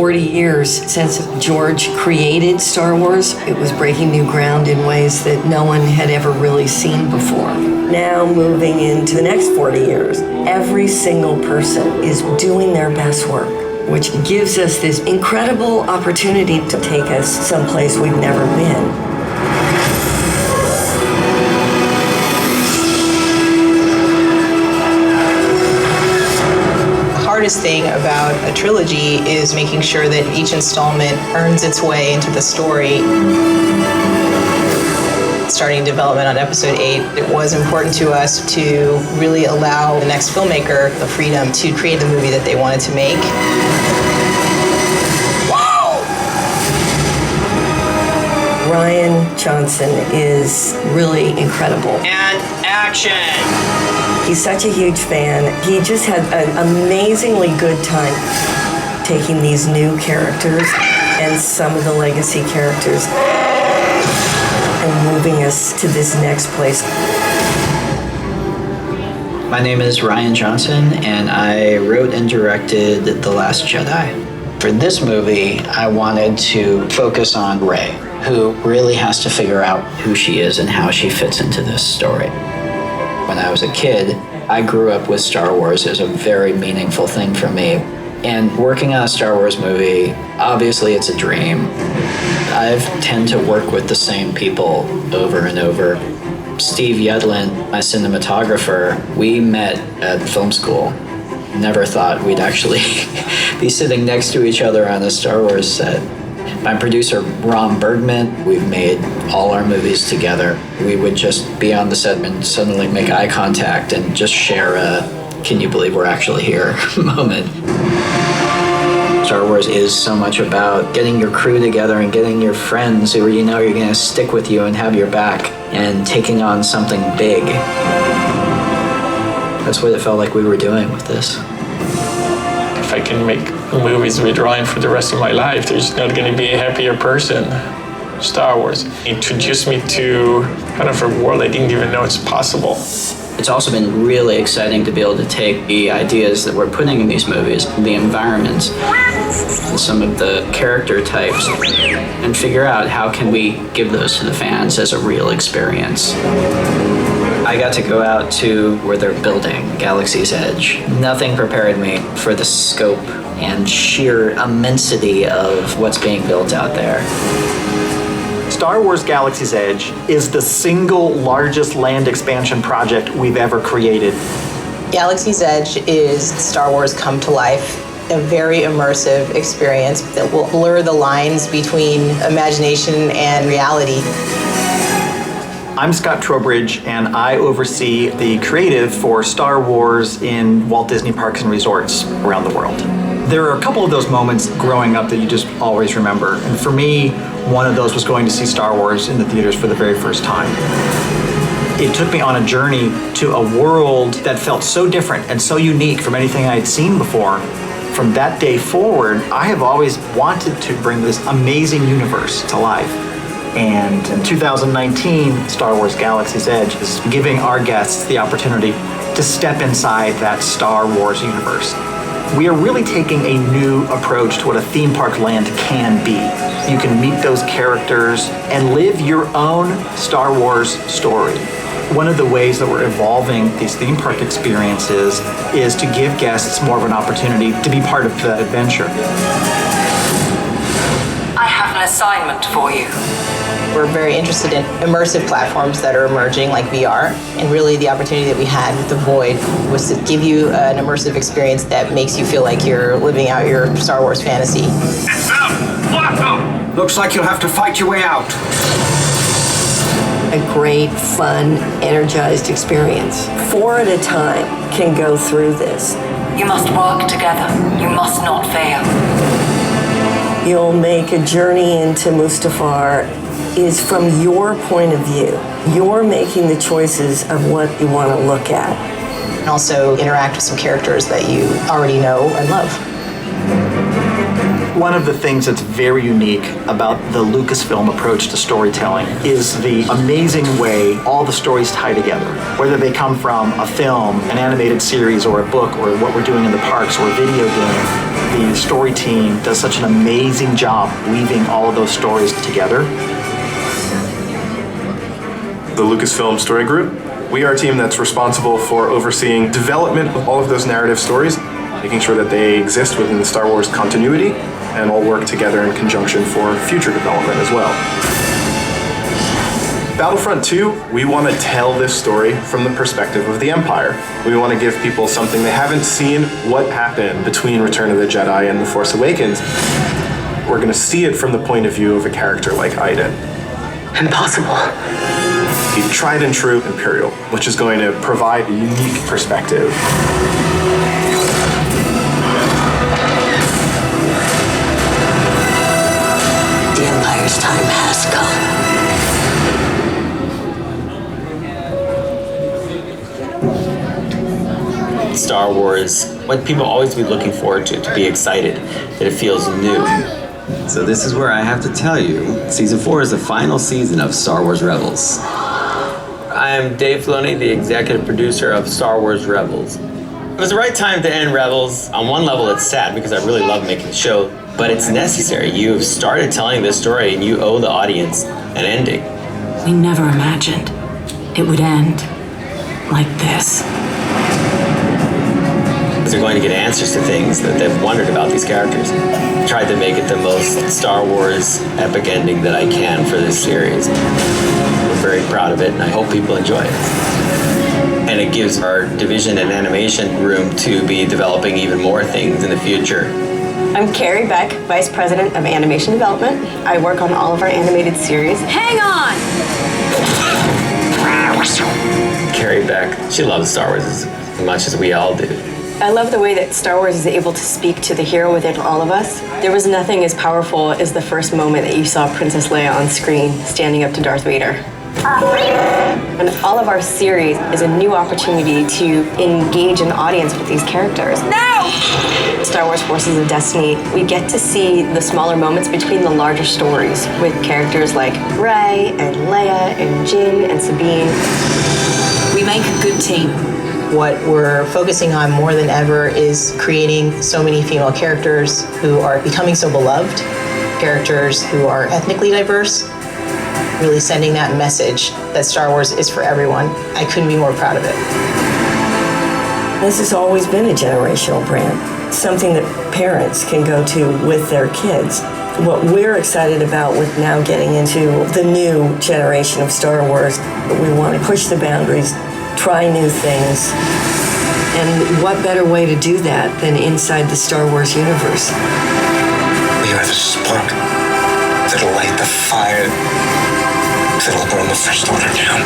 40 years since George created Star Wars. It was breaking new ground in ways that no one had ever really seen before. Now moving into the next 40 years, every single person is doing their best work, which gives us this incredible opportunity to take us someplace we've never been. The hardest thing about a trilogy is making sure that each installment earns its way into the story. Starting development on episode 8, it was important to us to really allow the next filmmaker the freedom to create the movie that they wanted to make. Wow! Rian Johnson is really incredible. And action! He's such a huge fan. He just had an amazingly good time taking these new characters and some of the legacy characters and moving us to this next place. My name is Rian Johnson, and I wrote and directed The Last Jedi. For this movie, I wanted to focus on Rey, who really has to figure out who she is and how she fits into this story. When I was a kid, I grew up with Star Wars. It was a very meaningful thing for me. And working on a Star Wars movie, obviously it's a dream. I tend to work with the same people over and over. Steve Yedlin, my cinematographer, we met at film school. Never thought we'd actually be sitting next to each other on a Star Wars set. My producer, Ron Bergman, we've made all our movies together. We would just be on the set and suddenly make eye contact and just share a "can you believe we're actually here" moment. Star Wars is so much about getting your crew together and getting your friends who you know you're going to stick with you and have your back and taking on something big. That's what it felt like we were doing with this. If I can make movies with Ryan for the rest of my life, there's not going to be a happier person. Star Wars introduced me to kind of a world I didn't even know it's possible. It's also been really exciting to be able to take the ideas that we're putting in these movies, the environments, and some of the character types, and figure out how can we give those to the fans as a real experience. I got to go out to where they're building Galaxy's Edge. Nothing prepared me for the scope and sheer immensity of what's being built out there. Star Wars Galaxy's Edge is the single largest land expansion project we've ever created. Galaxy's Edge is Star Wars come to life, a very immersive experience that will blur the lines between imagination and reality. I'm Scott Trowbridge, and I oversee the creative for Star Wars in Walt Disney Parks and Resorts around the world. There are a couple of those moments growing up that you just always remember. And for me, one of those was going to see Star Wars in the theaters for the very first time. It took me on a journey to a world that felt so different and so unique from anything I had seen before. From that day forward, I have always wanted to bring this amazing universe to life. And in 2019, Star Wars Galaxy's Edge is giving our guests the opportunity to step inside that Star Wars universe. We are really taking a new approach to what a theme park land can be. You can meet those characters and live your own Star Wars story. One of the ways that we're evolving these theme park experiences is to give guests more of an opportunity to be part of the adventure. I have an assignment for you. We're very interested in immersive platforms that are emerging, like VR, and really the opportunity that we had with The Void was to give you an immersive experience that makes you feel like you're living out your Star Wars fantasy. Looks like you'll have to fight your way out. A great, fun, energized experience. 4 at a time can go through this. You must work together. You must not fail. You'll make a journey into Mustafar is from your point of view. You're making the choices of what you want to look at. And also interact with some characters that you already know and love. One of the things that's very unique about the Lucasfilm approach to storytelling is the amazing way all the stories tie together. Whether they come from a film, an animated series, or a book, or what we're doing in the parks, or a video game, the story team does such an amazing job weaving all of those stories together. The Lucasfilm Story Group, we are a team that's responsible for overseeing development of all of those narrative stories, making sure that they exist within the Star Wars continuity, and all work together in conjunction for future development as well. Battlefront 2, we want to tell this story from the perspective of the Empire. We want to give people something they haven't seen, what happened between Return of the Jedi and The Force Awakens. We're going to see it from the point of view of a character like Iden. Impossible. The tried and true Imperial, which is going to provide a unique perspective. The Empire's time has come. Star Wars, what people always be looking forward to be excited, that it feels new. So this is where I have to tell you, Season 4 is the final season of Star Wars Rebels. I'm Dave Filoni, the executive producer of Star Wars Rebels. It was the right time to end Rebels. On one level, it's sad because I really love making the show, but it's necessary. You've started telling this story and you owe the audience an ending. We never imagined it would end like this. They're going to get answers to things that they've wondered about these characters. I tried to make it the most Star Wars epic ending that I can for this series. We're very proud of it, and I hope people enjoy it. And it gives our division and animation room to be developing even more things in the future. I'm Carrie Beck, Vice President of Animation Development. I work on all of our animated series. Hang on! Carrie Beck, she loves Star Wars as much as we all do. I love the way that Star Wars is able to speak to the hero within all of us. There was nothing as powerful as the first moment that you saw Princess Leia on screen standing up to Darth Vader. And all of our series is a new opportunity to engage an audience with these characters. No! Star Wars Forces of Destiny, we get to see the smaller moments between the larger stories with characters like Rey and Leia and Jyn and Sabine. We make a good team. What we're focusing on more than ever is creating so many female characters who are becoming so beloved, characters who are ethnically diverse, really sending that message that Star Wars is for everyone. I couldn't be more proud of it. This has always been a generational brand, something that parents can go to with their kids. What we're excited about with now getting into the new generation of Star Wars, we want to push the boundaries, try new things. And what better way to do that than inside the Star Wars universe? We are the spark that'll light the fire that'll burn the First Order down.